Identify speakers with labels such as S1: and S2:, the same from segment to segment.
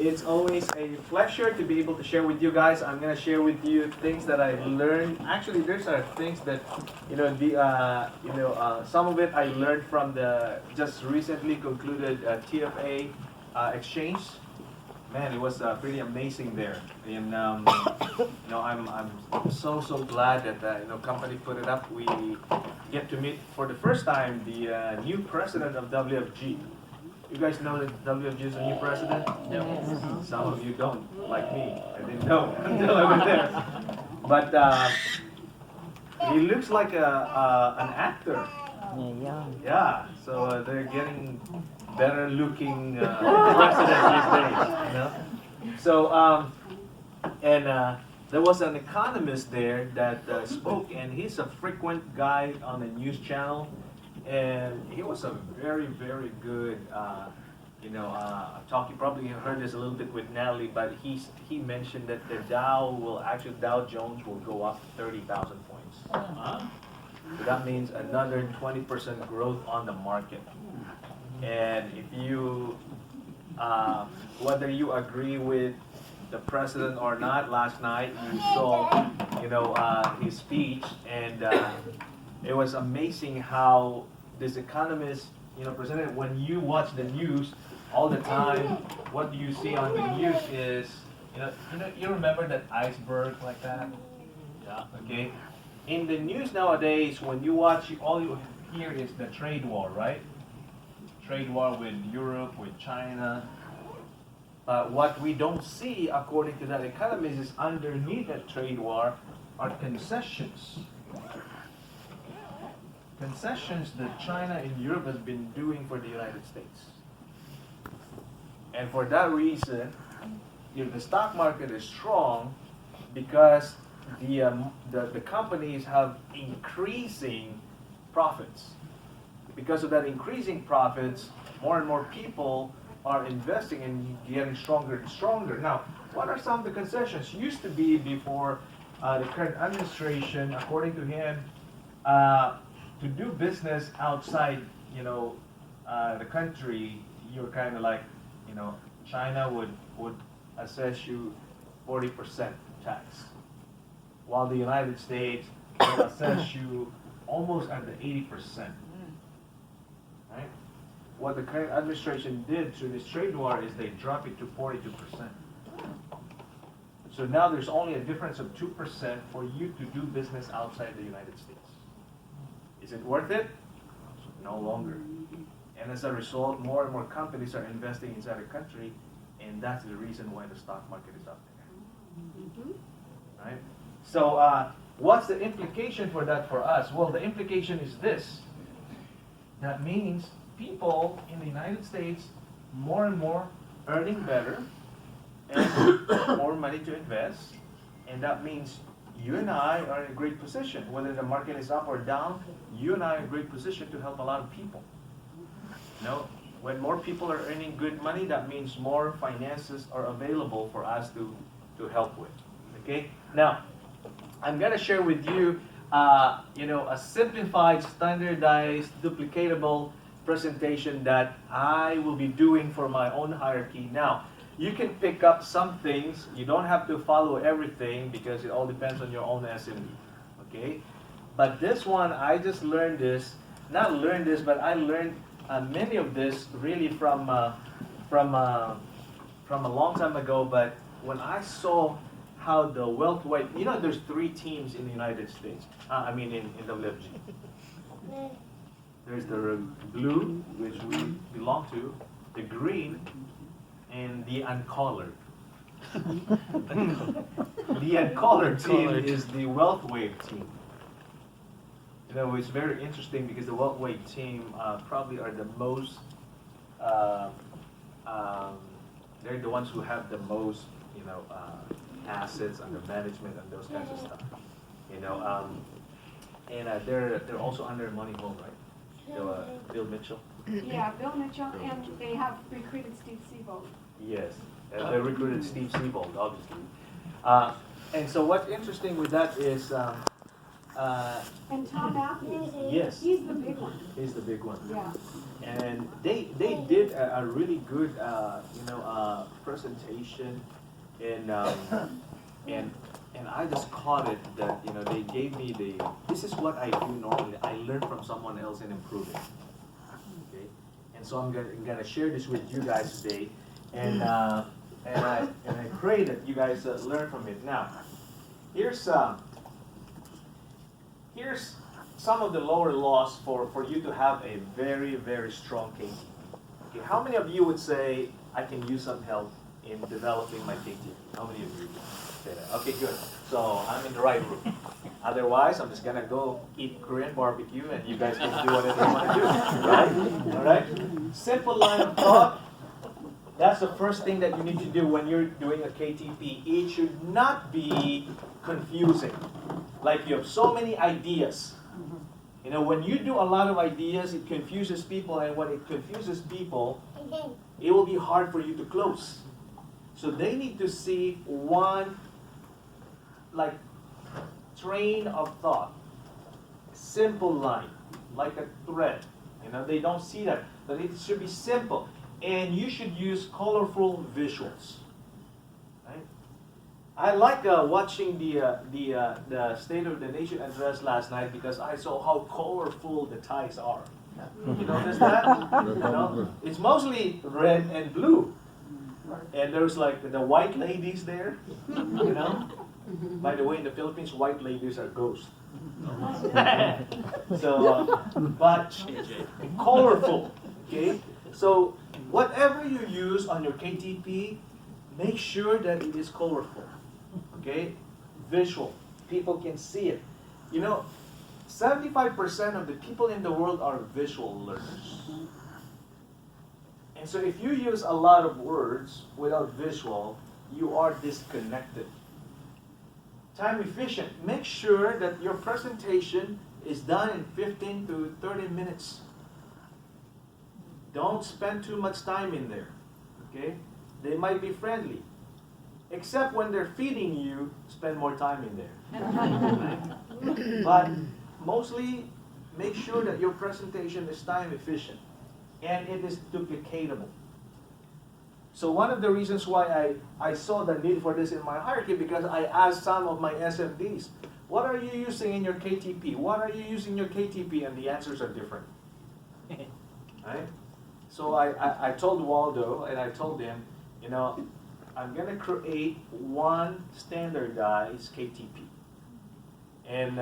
S1: It's always a pleasure to be able to share with you guys. I'm gonna share with you things that I learned. Actually, there's are things that, some of it I learned from the just recently concluded TFA exchange. Man, it was pretty amazing there, and I'm so glad that company put it up. We get to meet for the first time the new president of WFG. You guys know that WFG is a new president? No. Some of you don't, like me. I didn't know until I was there. But he looks like an actor. Yeah, so they're getting better looking presidents these days. So, there was an economist there that spoke, and he's a frequent guy on the news channel. And he was a very good, talk. You probably heard this a little bit with Natalie, but he mentioned that the Dow Jones will go up 30,000 points. So that means another 20% growth on the market. And if you, whether you agree with the president or not, last night you saw, his speech, and it was amazing how this economist, presented. When you watch the news all the time, what do you see on the news is, you remember that iceberg like that? Yeah. Okay. In the news nowadays, when you watch, all you hear is the trade war, right? Trade war with Europe, with China. What we don't see, according to that economist, is underneath that trade war are concessions. Concessions that China and Europe has been doing for the United States. And for that reason, the stock market is strong because the companies have increasing profits. Because of that increasing profits, more and more people are investing and getting stronger and stronger. Now, what are some of the concessions? Used to be before the current administration, according to him, to do business outside, the country, you're kind of like, China would assess you 40% tax, while the United States will assess you almost at the 80%. Right? What the current administration did through this trade war is they dropped it to 42%. So now there's only a difference of 2% for you to do business outside the United States. Is it worth it? No longer. And as a result, more and more companies are investing inside the country, and that's the reason why the stock market is up there. Right? So what's the implication for that for us? Well, the implication is this. That means people in the United States, more and more earning better and more money to invest, and that means you and I are in a great position. Whether the market is up or down, you and I are in a great position to help a lot of people. When more people are earning good money, that means more finances are available for us to help with. Okay? Now, I'm going to share with you, a simplified, standardized, duplicatable presentation that I will be doing for my own hierarchy. Now, you can pick up some things. You don't have to follow everything because it all depends on your own SME. Okay? But this one, I just learned this. Not learned this, but I learned many of this really from a long time ago. But when I saw how the wealth weight, there's 3 teams in the United States. In WFG. There's the blue, which we belong to, the green, and the uncolored. The uncolored team is the wealth wave team. It's very interesting because the wealth wave team probably are the most, they're the ones who have the most, assets under management and those kinds of stuff. And they're also under Moneyball, right? Bill Mitchell.
S2: Yeah, Bill Mitchell, and they have recruited Steve Siebold.
S1: Yes, they recruited Steve Siebold, obviously. And so what's interesting with that is,
S2: and Tom Matthews.
S1: Yes.
S2: He's the big one.
S1: He's the big one.
S2: Yeah.
S1: And they did a really good presentation, and and I just caught it that, you know, they gave me this is what I do normally. I learn from someone else and improve it. Okay, and so I'm gonna share this with you guys today, and I pray that you guys learn from it. Now, here's some of the lower laws for you to have a very, very strong KTP. Okay, how many of you would say, I can use some help in developing my KTP? How many of you would say that? Okay, good. So I'm in the right room. Otherwise, I'm just gonna go eat Korean barbecue and you guys can do whatever you want to do, right? All right? Simple line of thought. That's the first thing that you need to do when you're doing a KTP. It should not be confusing. Like you have so many ideas. You know, when you do a lot of ideas, it confuses people, and when it confuses people, it will be hard for you to close. So they need to see one, like, train of thought, simple line, like a thread. You know, they don't see that, but it should be simple. And you should use colorful visuals. Right? I like watching the State of the Nation address last night because I saw how colorful the ties are. You notice that? You know? It's mostly red and blue. And there's like the white ladies there. You know? By the way, in the Philippines, white ladies are ghosts. So, but colorful. Okay? So, whatever you use on your KTP, make sure that it is colorful. Okay? Visual. People can see it. You know, 75% of the people in the world are visual learners. And so if you use a lot of words without visual, you are disconnected. Time efficient. Make sure that your presentation is done in 15 to 30 minutes. Don't spend too much time in there. Okay? They might be friendly. Except when they're feeding you, spend more time in there. But mostly, make sure that your presentation is time efficient and it is duplicatable. So one of the reasons why I saw the need for this in my hierarchy, because I asked some of my SMDs, what are you using in your KTP? What are you using in your KTP? And the answers are different. Right? So I told Waldo, and I told him, you know, I'm going to create one standardized KTP. And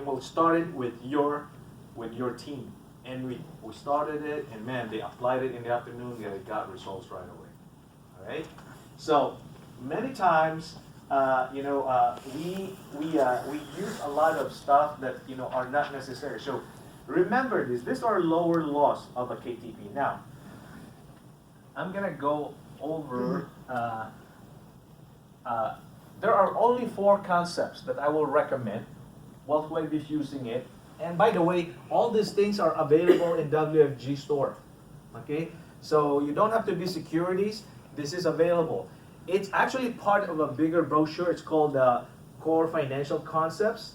S1: we'll start it with your team. And we started it, and man, they applied it in the afternoon, and they got results right away. All right? So many times, you know, we use a lot of stuff that, you know, are not necessary. So remember this. These are lower laws of a KTP. Now, I'm gonna go over. There are only 4 concepts that I will recommend while we're using it. And by the way, all these things are available in WFG store. Okay? So you don't have to be securities. This is available. It's actually part of a bigger brochure. It's called Core Financial Concepts.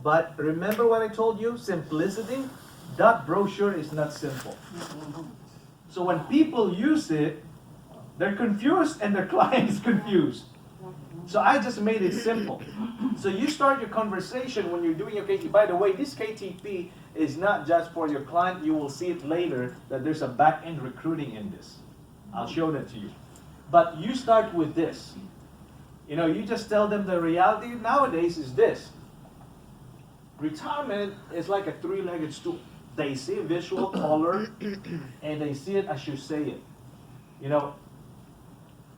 S1: But remember what I told you? Simplicity. That brochure is not simple. So when people use it, they're confused and their client is confused. So I just made it simple. So you start your conversation when you're doing your KTP. By the way, this KTP is not just for your client. You will see it later that there's a back-end recruiting in this. I'll show that to you. But you start with this. You know, you just tell them the reality nowadays is this. Retirement is like a 3-legged stool. They see visual color and they see it as you say it. You know,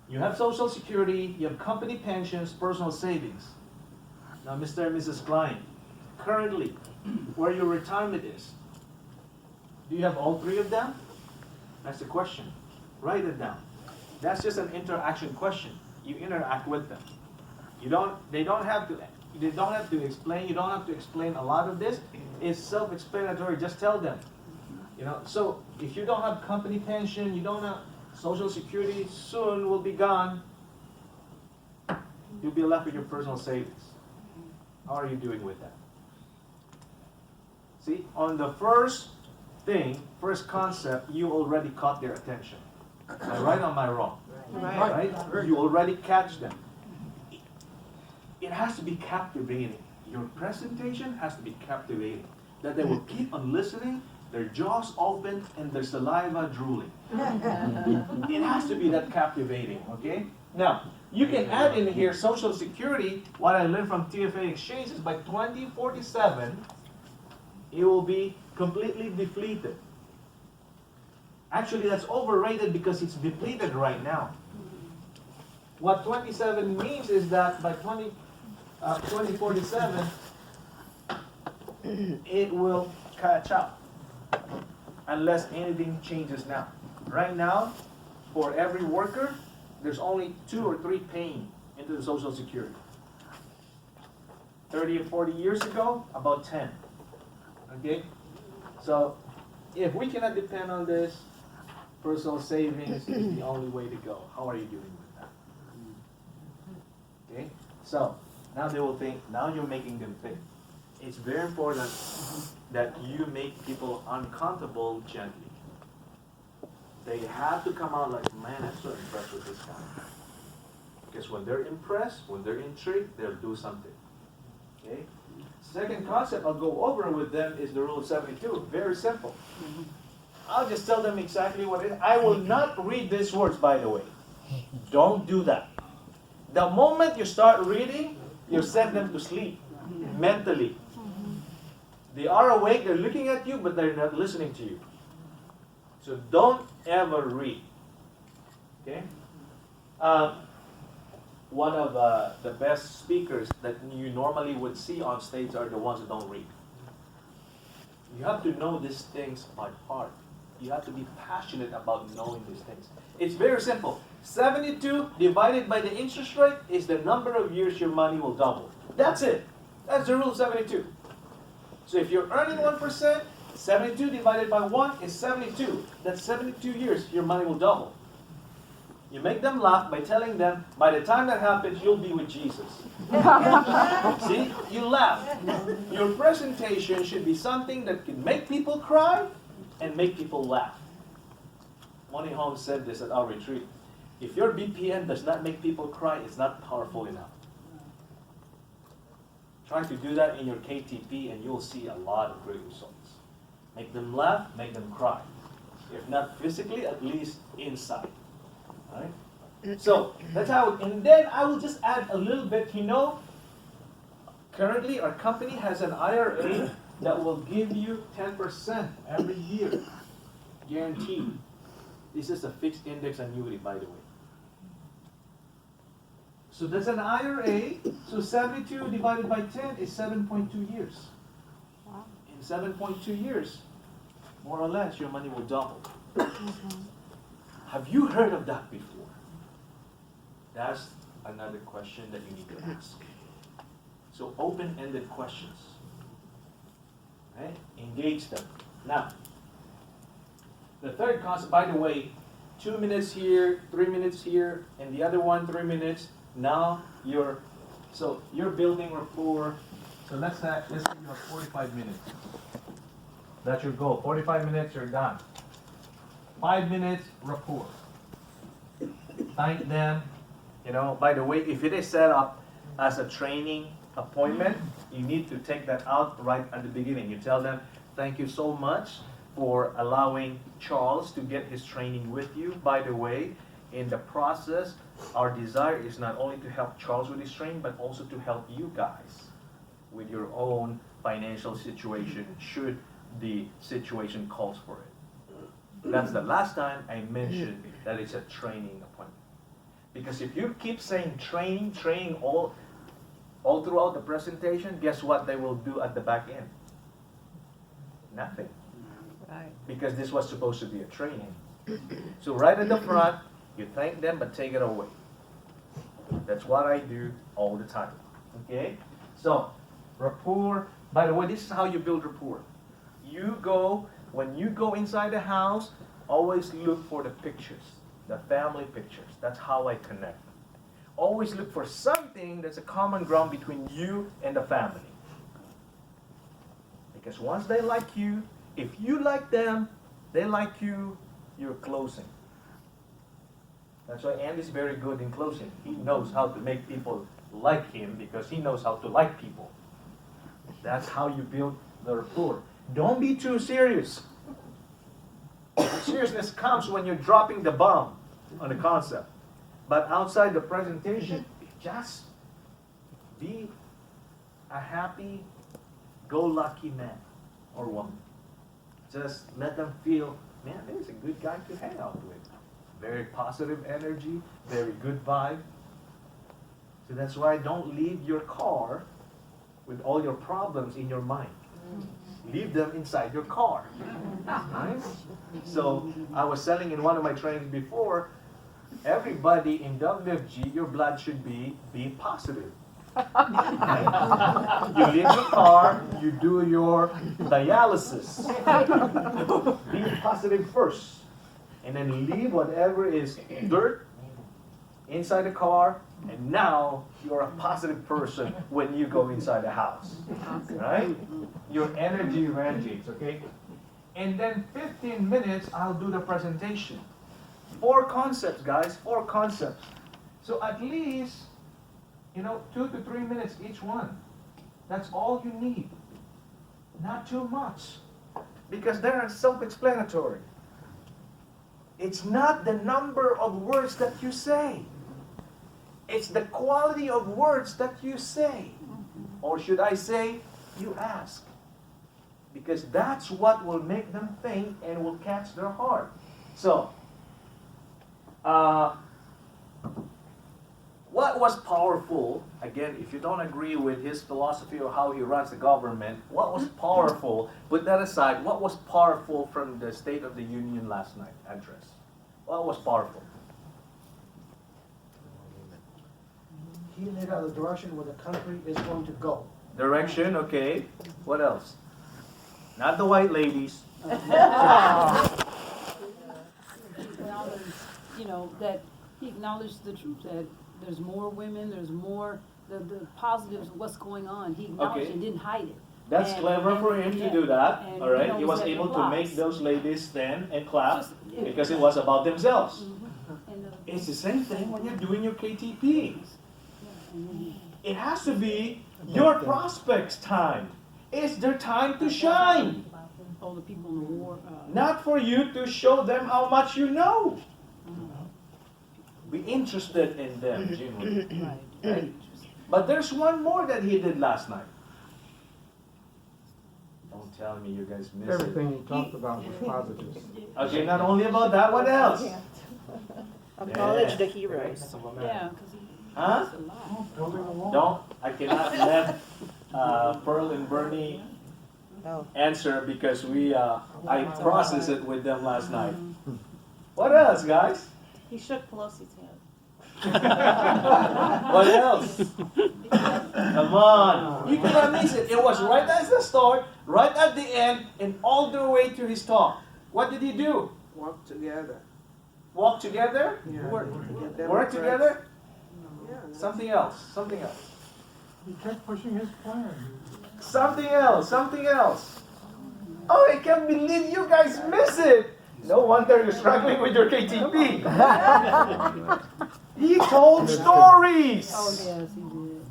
S1: you have Social Security, you have company pensions, personal savings. Now, Mr. and Mrs. Klein, currently, where your retirement is, do you have all 3 of them? That's the question. Write it down. That's just an interaction question. You interact with them. They don't have to explain. You don't have to explain a lot of this. It's self-explanatory. Just tell them. You know. So if you don't have company pension, you don't have Social Security, soon will be gone. You'll be left with your personal savings. How are you doing with that? See, on the first concept, you already caught their attention. Am I right or am I wrong?
S3: Right.
S1: Right? You already catch them. It has to be captivating. Your presentation has to be captivating. That they will keep on listening, their jaws open, and their saliva drooling. It has to be that captivating, okay? Now, you can add in here Social Security. What I learned from TFA Exchange is by 2047, it will be completely depleted. Actually, that's overrated because it's depleted right now. What 27 means is that by 2047, it will catch up unless anything changes now. Right now, for every worker, there's only 2 or 3 paying into the Social Security. 30 or 40 years ago, about 10. Okay? So, if we cannot depend on this, personal savings is the only way to go. How are you doing with that? Okay? So, now they will think, now you're making them think. It's very important that you make people uncomfortable gently. They have to come out like, man, I'm so impressed with this guy. Because when they're impressed, when they're intrigued, they'll do something. Okay? Second concept I'll go over with them is the rule of 72. Very simple. I'll just tell them exactly what it is. I will not read these words, by the way. Don't do that. The moment you start reading, you send them to sleep mentally. They are awake, they're looking at you, but they're not listening to you. So don't ever read. Okay? One of the best speakers that you normally would see on stage are the ones that don't read. You have to know these things by heart. You have to be passionate about knowing these things. It's very simple. 72 divided by the interest rate is the number of years your money will double. That's it. That's the rule of 72. So if you're earning 1%, 72 divided by 1 is 72. That's 72 years your money will double. You make them laugh by telling them, by the time that happens, you'll be with Jesus. See? You laugh. Your presentation should be something that can make people cry and make people laugh. Money Holmes said this at our retreat. If your BPN does not make people cry, it's not powerful enough. Try to do that in your KTP and you'll see a lot of great results. Make them laugh, make them cry. If not physically, at least inside. Alright? So, that's how, and then I will just add a little bit, currently our company has an IRA that will give you 10% every year. Guaranteed. This is a fixed index annuity, by the way. So that's an IRA, so 72 divided by 10 is 7.2 years.
S2: Wow.
S1: In 7.2 years, more or less, your money will double. Have you heard of that before? That's another question that you need to ask. So open-ended questions. Right? Engage them. Now, the third concept, by the way, 2 minutes here, 3 minutes here, and the other one 3 minutes. Now you're building rapport. So let's say you have 45 minutes. That's your goal. 45 minutes, you're done. 5 minutes, rapport. Thank them. By the way, if it is set up as a training appointment, you need to take that out right at the beginning. You tell them, thank you so much for allowing Charles to get his training with you. By the way, in the process, our desire is not only to help Charles with his training, but also to help you guys with your own financial situation, should the situation calls for it. That's the last time I mentioned that it's a training appointment. Because if you keep saying training all throughout the presentation, guess what they will do at the back end? Nothing.
S3: Right.
S1: Because this was supposed to be a training. So right at the front, you thank them, but take it away. That's what I do all the time. Okay? So, rapport. By the way, this is how you build rapport. When you go inside the house, always look for the pictures, the family pictures. That's how I connect. Always look for something that's a common ground between you and the family. Because once they like you, if you like them, they like you, you're closing. That's why Andy's very good in closing. He knows how to make people like him because he knows how to like people. That's how you build the rapport. Don't be too serious. Seriousness comes when you're dropping the bomb on the concept. But outside the presentation, just be a happy, go lucky man or woman. Just let them feel, man, this is a good guy to hang out with. Very positive energy, very good vibe. So that's why don't leave your car with all your problems in your mind. Leave them inside your car. Right? So I was telling in one of my trainings before, everybody in WFG, your blood should be positive. Right? You leave your car, you do your dialysis. Be positive first. And then leave whatever is dirt inside the car. And now you're a positive person when you go inside the house. Right? Your energy radiates, okay? And then 15 minutes, I'll do the presentation. 4 concepts, guys, 4 concepts. So at least, 2 to 3 minutes each one. That's all you need. Not too much. Because they are self-explanatory. It's not the number of words that you say. It's the quality of words that you say. Or should I say, you ask. Because that's what will make them think and will catch their heart. So, what was powerful, again, if you don't agree with his philosophy or how he runs the government, what was powerful, put that aside, what was powerful from the State of the Union last night address? What was powerful?
S4: He laid out the direction where the country is going to go.
S1: Direction, okay. What else? Not the white ladies.
S3: Acknowledged, that he acknowledged the truth, that there's more women, there's more, the positives of what's going on. He acknowledged
S1: Okay.
S3: it, didn't hide it.
S1: That's
S3: And-
S1: clever for him
S3: yeah,
S1: to do that.
S3: and
S1: All right,
S3: knows
S1: he was
S3: that it
S1: able to
S3: applies.
S1: make those ladies stand and clap
S3: Just- yeah.
S1: because it was about themselves.
S3: And,
S1: It's the same thing when you're doing your KTP. It has to be your prospects' time. It's their time to shine.
S3: all the people in the war.
S1: Not for you to show them how much you know. Be interested in them, genuinely.
S3: Right.
S1: But there's one more that he did last night. Don't tell me you guys missed
S5: Everything he talked about was positive.
S1: it. Okay, not only about that, what else?
S6: Acknowledge
S1: Yeah.
S6: the heroes.
S3: Yeah, because he
S1: Huh?
S3: was alive.
S5: Building a wall.
S1: Don't, I cannot let Pearl and Bernie
S6: Oh.
S1: answer because I processed it with them last night. What else, guys?
S6: He shook Pelosi's hand.
S1: What else? Come on. You cannot miss it. It was right at the start, right at the end, and all the way to his talk. What did he do?
S7: Work together.
S1: Walk together?
S7: Yeah.
S6: Work.
S1: Work together?
S7: Yeah.
S1: Something else. Something else.
S5: He kept pushing his plan.
S1: Something else. Something else. Oh, I can't believe you guys miss it. No wonder you're struggling with your KTP. He told stories.
S3: Oh, yes, he did.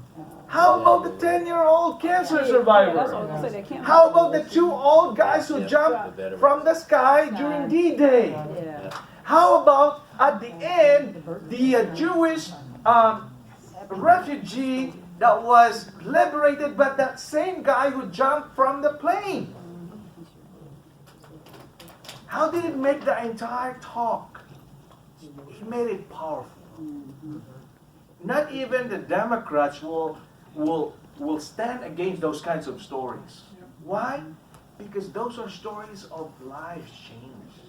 S1: How about the 10-year-old cancer
S3: That's what I was
S1: survivor?
S3: gonna say, they can't.
S1: How about the 2 old guys who jumped from the sky during D-Day?
S3: Yeah.
S1: How about at the end, the Jewish refugee that was liberated, but that same guy who jumped from the plane? How did it make the entire talk? He made it powerful. Not even the Democrats will stand against those kinds of stories. Why? Because those are stories of lives changed.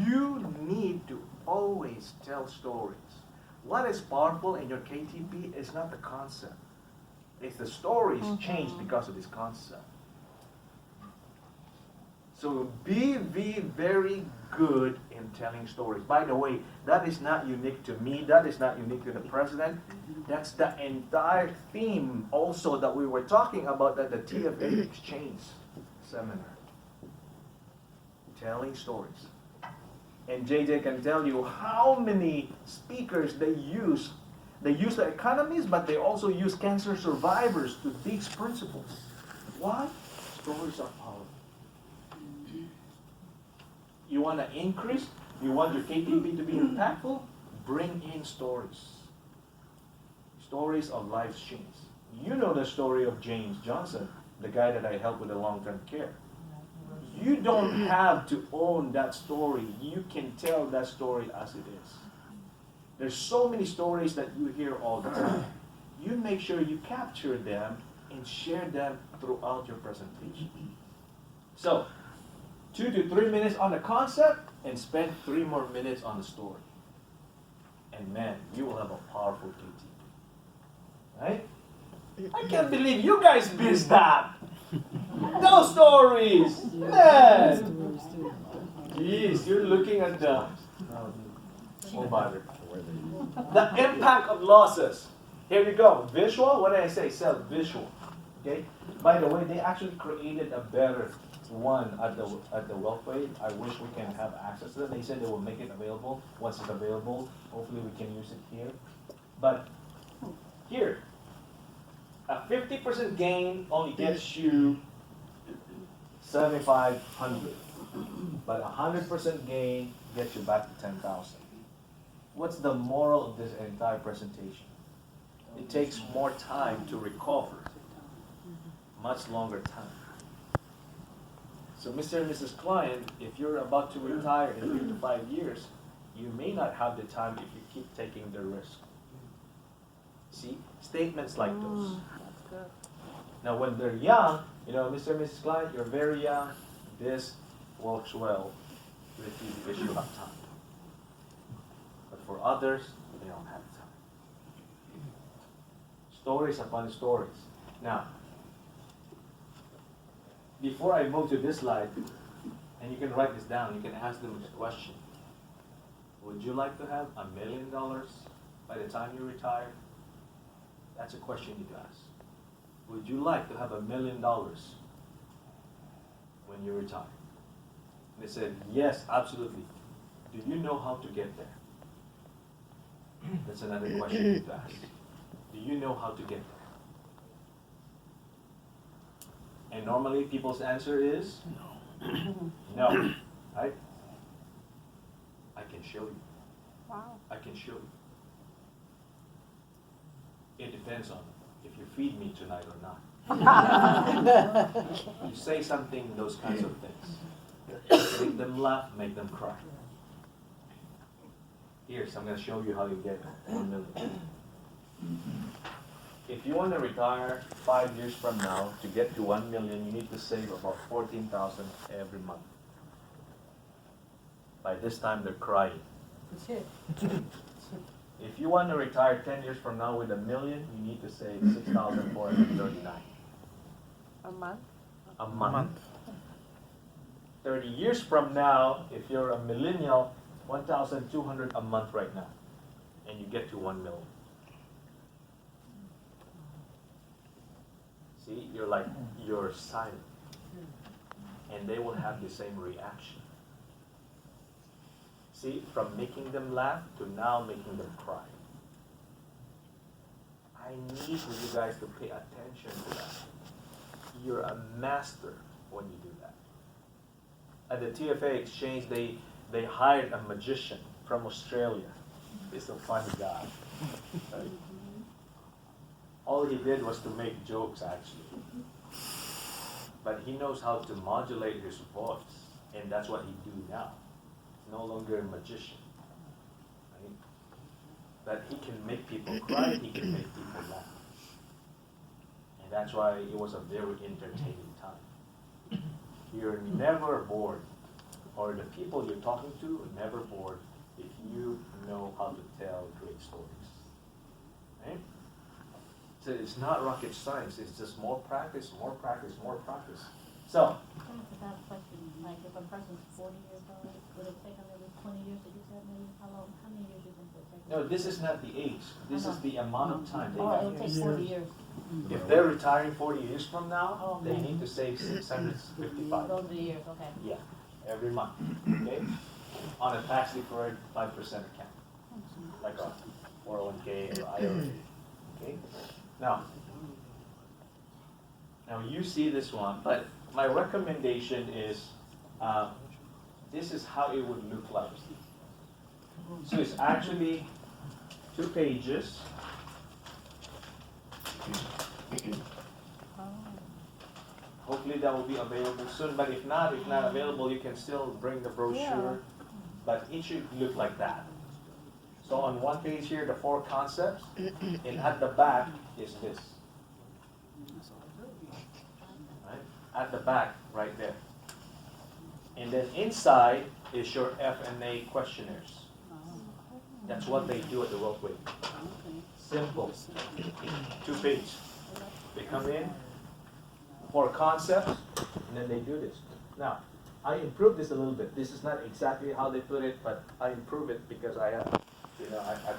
S1: You need to always tell stories. What is powerful in your KTP is not the concept. It's the stories changed because of this concept. So be very good in telling stories. By the way, that is not unique to me. That is not unique to the president. That's the entire theme also that we were talking about at the TFA exchange seminar. Telling stories. And JJ can tell you how many speakers they use. They use the economists, but they also use cancer survivors to teach principles. Why? Stories are powerful. You want to increase? You want your KTP to be impactful? Bring in stories. Stories of life's change. You know the story of James Johnson, the guy that I helped with the long-term care. You don't have to own that story. You can tell that story as it is. There's so many stories that you hear all the time. You make sure you capture them and share them throughout your presentation. So, 2 to 3 minutes on the concept and spend 3 more minutes on the story. And man, you will have a powerful KTP. Right? I can't believe you guys missed that. No stories. Man. Jeez, you're looking at the the impact of losses. Here you go. Visual. What did I say? Visual. Okay. By the way, they actually created a better one at the Wealthway. I wish we can have access to it. They said they will make it available. Once it's available, hopefully we can use it here. But here, a 50% gain only gets you 7,500, but 100% gain gets you back to 10,000. What's the moral of this entire presentation? It takes more time to recover, much longer time. So Mr. and Mrs. Client, if you're about to retire in 3 to 5 years, you may not have the time if you keep taking the risk. See, statements like those.
S6: That's good.
S1: Now when they're young, Mr. and Mrs. Client, you're very young, this works well with you because you have time. But for others, they don't have time. Stories upon stories. Now, before I move to this slide, and you can write this down, you can ask them this question. Would you like to have $1 million by the time you retire? That's a question you ask. Would you like to have $1 million when you retire? And they said, yes, absolutely. Do you know how to get there? That's another question you ask. Do you know how to get there? And normally people's answer is no. No. Right? I can show you.
S6: Wow.
S1: I can show you. It depends on if you feed me tonight or not. You say something, those kinds of things. Make them laugh, make them cry. Here, so I'm going to show you how you get 1 million. If you want to retire 5 years from now, to get to 1 million, you need to save about 14,000 every month. By this time, they're crying. If you want to retire 10 years from now with $1 million, you need to save 6,439.
S6: A month?
S1: A month. 30 years from now, if you're a millennial, 1,200 a month right now, and you get to 1 million. See, you're silent, and they will have the same reaction. See, from making them laugh to now making them cry. I need for you guys to pay attention to that. You're a master when you do that. At the TFA exchange, they hired a magician from Australia. He's a funny guy. Right? All he did was to make jokes, actually. But he knows how to modulate his voice, and that's what he do now. He's no longer a magician. Right? But he can make people cry, he can make people laugh. And that's why it was a very entertaining time. You're never bored, or the people you're talking to are never bored if you know how to tell great stories. Right? So it's not rocket science, it's just more practice, more practice, more practice. So,
S7: Can I ask a question? Like, if a person's 40 years old, would it take them maybe 20 years to get that? Maybe how many years do you think it would take?
S1: no, this is not the age. This is the amount of time they
S7: Oh,
S1: have.
S7: it'll take 40 years.
S1: If they're retiring 40 years from now,
S7: Oh,
S1: they
S7: okay.
S1: need to save 655.
S7: Those are the years, okay.
S1: Yeah, every month. Okay? on a tax deferred 5% account, like a 401k or IRA. Okay? Now you see this one, but my recommendation is this is how it would look like. So it's actually 2 pages. Hopefully that will be available soon, but if not available, you can still bring the brochure. But it should look like that. So on one page here, the 4 concepts, and at the back is this. Right? At the back, right there. And then inside is your F&A questionnaires. That's what they do at the Wealthway. Simple. 2 pages. They come in, 4 concepts, and then they do this. Now, I improved this a little bit. This is not exactly how they put it, but I improve it because I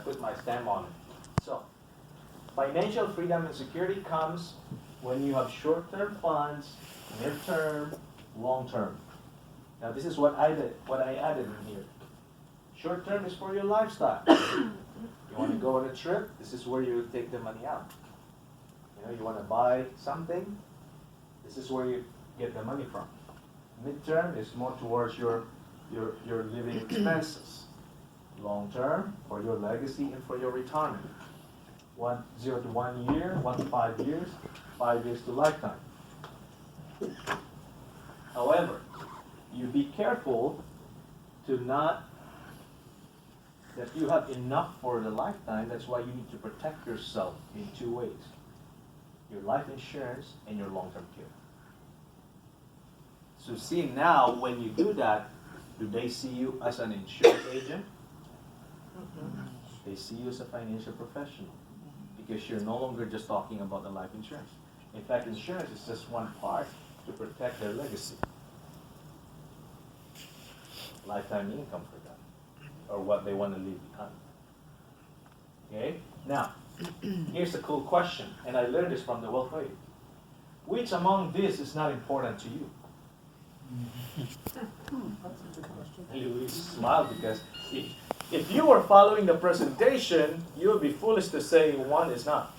S1: put my stamp on it. So, financial freedom and security comes when you have short-term funds, mid-term, long-term. Now, this is what I added in here. Short-term is for your lifestyle. You want to go on a trip, this is where you take the money out. You want to buy something, this is where you get the money from. Mid-term is more towards your living expenses. Long-term for your legacy and for your retirement. 0 to 1 year, 1 to 5 years, 5 years to lifetime. However, you be careful to not that you have enough for the lifetime. That's why you need to protect yourself in 2 ways. Your life insurance and your long-term care. So see now, when you do that, do they see you as an insurance agent? They see you as a financial professional. Because you're no longer just talking about the life insurance. In fact, insurance is just one part to protect their legacy. Lifetime income for them. Or what they want to leave behind. Okay? Now, here's a cool question, and I learned this from the Wealthway. Which among this is not important to you? Louis smiled because if you were following the presentation, you would be foolish to say one is not.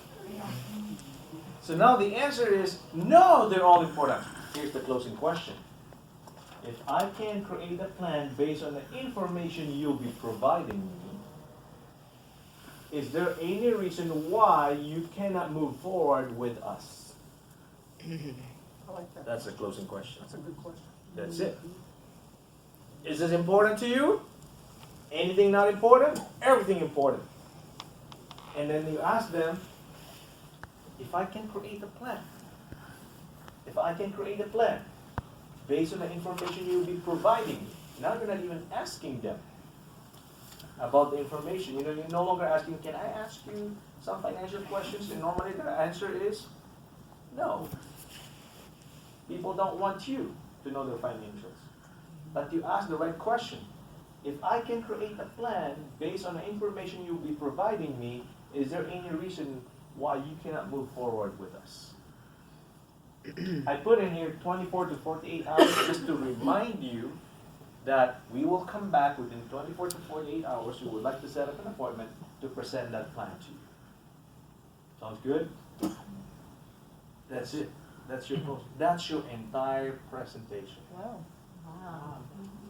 S1: So now the answer is no, they're all important. Here's the closing question. If I can create a plan based on the information you'll be providing me, is there any reason why you cannot move forward with us?
S6: I like that.
S1: That's a closing question.
S6: That's a good question.
S1: That's it. Is this important to you? Anything not important? Everything important. And then you ask them, if I can create a plan, based on the information you'll be providing, now you're not even asking them about the information. You're no longer asking, can I ask you some financial questions? And normally the answer is no. People don't want you to know their financials. But you ask the right question. If I can create a plan based on the information you'll be providing me, is there any reason why you cannot move forward with us? I put in here 24 to 48 hours just to remind you that we will come back within 24 to 48 hours. We would like to set up an appointment to present that plan to you. Sounds good? That's it. That's your post. That's your entire presentation.
S7: Wow. Wow.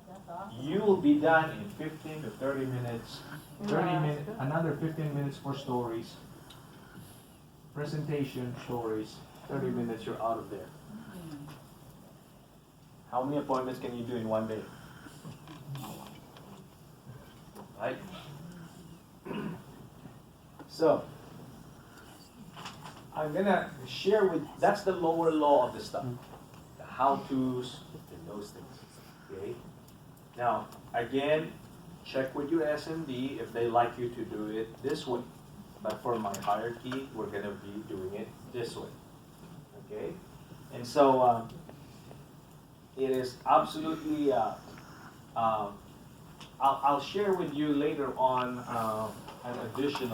S7: That's awesome.
S1: You will be done in 15 to 30 minutes. 30 minutes, another 15 minutes for stories. Presentation, stories. 30 minutes, you're out of there. How many appointments can you do in one day? Right? So, I'm gonna share that's the lower law of the stuff. The how-tos and those things. Okay? Now, again, check with your SMD if they like you to do it this way. But for my hierarchy, we're gonna be doing it this way. Okay? And so, it is absolutely, I'll share with you later on an additional